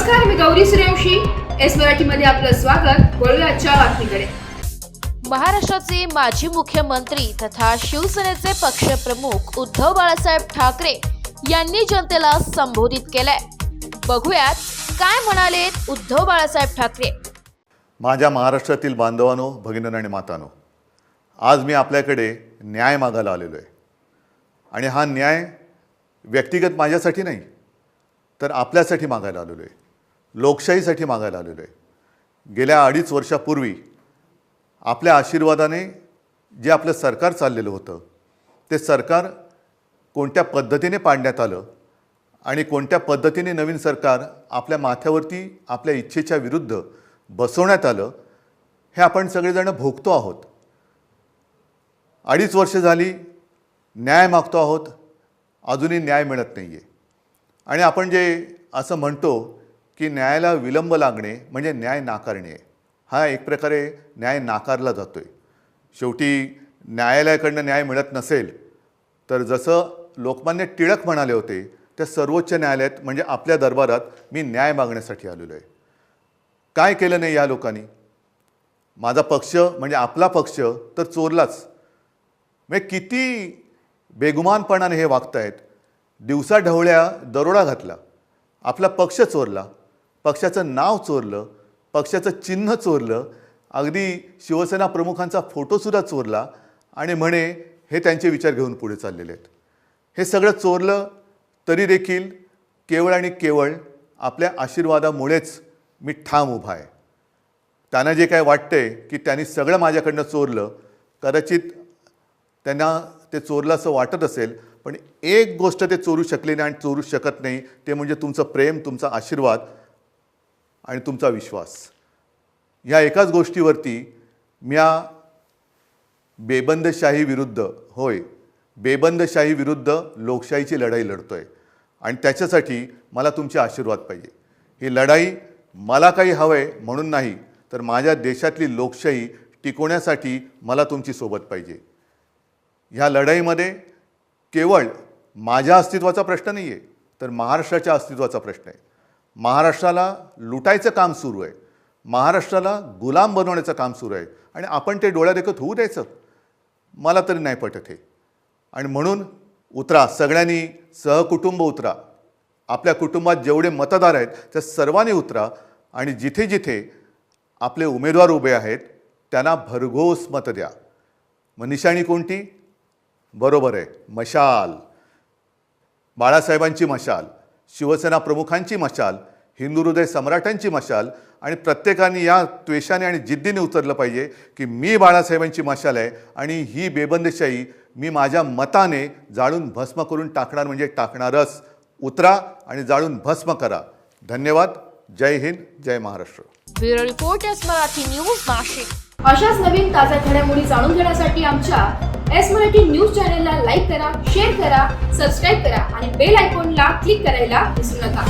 नमस्कार, मी गौरी सूर्यवंशी. एस मराठीमध्ये आपलं स्वागत. वळूया आजच्या बातमीकडे. महाराष्ट्राचे माजी मुख्यमंत्री तथा शिवसेनेचे पक्षप्रमुख उद्धव बाळासाहेब ठाकरे यांनी जनतेला संबोधित केलंय. बघूयात काय म्हणाले उद्धव बाळासाहेब ठाकरे. माझ्या महाराष्ट्रातील बांधवांनो, भगिनींनो आणि मातांनो, आज मी आपल्याकडे न्याय मागायला आलेलो आहे. आणि हा न्याय व्यक्तिगत माझ्यासाठी नाही, तर आपल्यासाठी मागायला आलेलो आहे, लोकशाहीसाठी मागायला आलेलो आहे. गेल्या 2.5 वर्षापूर्वी आपल्या आशीर्वादाने जे आपलं सरकार चाललेलं होतं, ते सरकार कोणत्या पद्धतीने पाडण्यात आलं आणि कोणत्या पद्धतीने नवीन सरकार आपल्या माथ्यावरती आपल्या इच्छेच्या विरुद्ध बसवण्यात आलं, हे आपण सगळेजण भोगतो आहोत. 2.5 वर्ष झाली न्याय मागतो आहोत, अजूनही न्याय मिळत नाही आहे. आणि आपण जे असं म्हणतो की न्यायाला विलंब लागणे म्हणजे न्याय नाकारणे, हा एक प्रकारे न्याय नाकारला जातो आहे. शेवटी न्यायालयाकडनं न्याय मिळत नसेल तर जसं लोकमान्य टिळक म्हणाले होते, त्या सर्वोच्च न्यायालयात म्हणजे आपल्या दरबारात मी न्याय मागण्यासाठी आलेलो आहे. काय केलं नाही या लोकांनी? माझा पक्ष म्हणजे आपला पक्ष तर चोरलाच. म्हणजे किती बेगुमानपणाने हे वागतायत. दिवसा ढवळ्या दरोडा घातला, आपला पक्ष चोरला, पक्षाचं नाव चोरलं, पक्षाचं चिन्ह चोरलं, अगदी शिवसेना प्रमुखांचा फोटोसुद्धा चोरला आणि म्हणे हे त्यांचे विचार घेऊन पुढे चाललेले आहेत. हे सगळं चोरलं तरी देखील केवळ आणि केवळ आपल्या आशीर्वादामुळेच मी ठाम उभा आहे. त्यांना जे काय वाटतंय की त्यांनी सगळं माझ्याकडनं चोरलं, कदाचित त्यांना ते चोरलं असं वाटत असेल, पण एक गोष्ट ते चोरू शकले नाही आणि चोरू शकत नाही, ते म्हणजे तुमचं प्रेम, तुमचा आशीर्वाद आणि तुमचा विश्वास. या एकाच गोष्टीवरती मी या बेबंदशाही विरुद्ध, होय बेबंदशाही विरुद्ध लोकशाहीची लढाई लढतो आहे. आणि त्याच्यासाठी मला तुमचे आशीर्वाद पाहिजे. ही लढाई मला काही हवं आहे म्हणून नाही, तर माझ्या देशातली लोकशाही टिकवण्यासाठी मला तुमची सोबत पाहिजे. ह्या लढाईमध्ये केवळ माझ्या अस्तित्वाचा प्रश्न नाही आहे, तर महाराष्ट्राच्या अस्तित्वाचा प्रश्न आहे. महाराष्ट्राला लुटायचं काम सुरू आहे, महाराष्ट्राला गुलाम बनवण्याचं काम सुरू आहे आणि आपण ते डोळ्यादेखत होऊ द्यायचं? मला तरी नाही पटत हे. आणि म्हणून उतरा, सगळ्यांनी सहकुटुंब उतरा. आपल्या कुटुंबात जेवढे मतदार आहेत त्या सर्वांनी उतरा आणि जिथे जिथे आपले उमेदवार उभे आहेत त्यांना भरघोस मतं द्या. मग निशाणी कोणती? बरोबर आहे, मशाल. बाळासाहेबांची मशाल, शिवसेना प्रमुखांची मशाल, हिंदू हृदय सम्राटांची मशाल. आणि प्रत्येकाने या त्वेषाने आणि जिद्दीने उतरलं पाहिजे की मी बाळासाहेबांची मशाल आहे आणि ही बेबंदशाही मी माझ्या मताने जाळून भस्म करून टाकणार म्हणजे टाकणारच. उतरा आणि जाळून भस्म करा. धन्यवाद. जय हिंद, जय Maharashtra. Bureau report S Marathi news, Nashik. अशाच नवीन ताज्या घडामोडी जाणून घेण्यासाठी आमच्या एस मराठी न्यूज चॅनलला लाईक करा, शेअर करा, सबस्क्राईब करा आणि बेल आयकॉनला क्लिक करायला विसरू नका.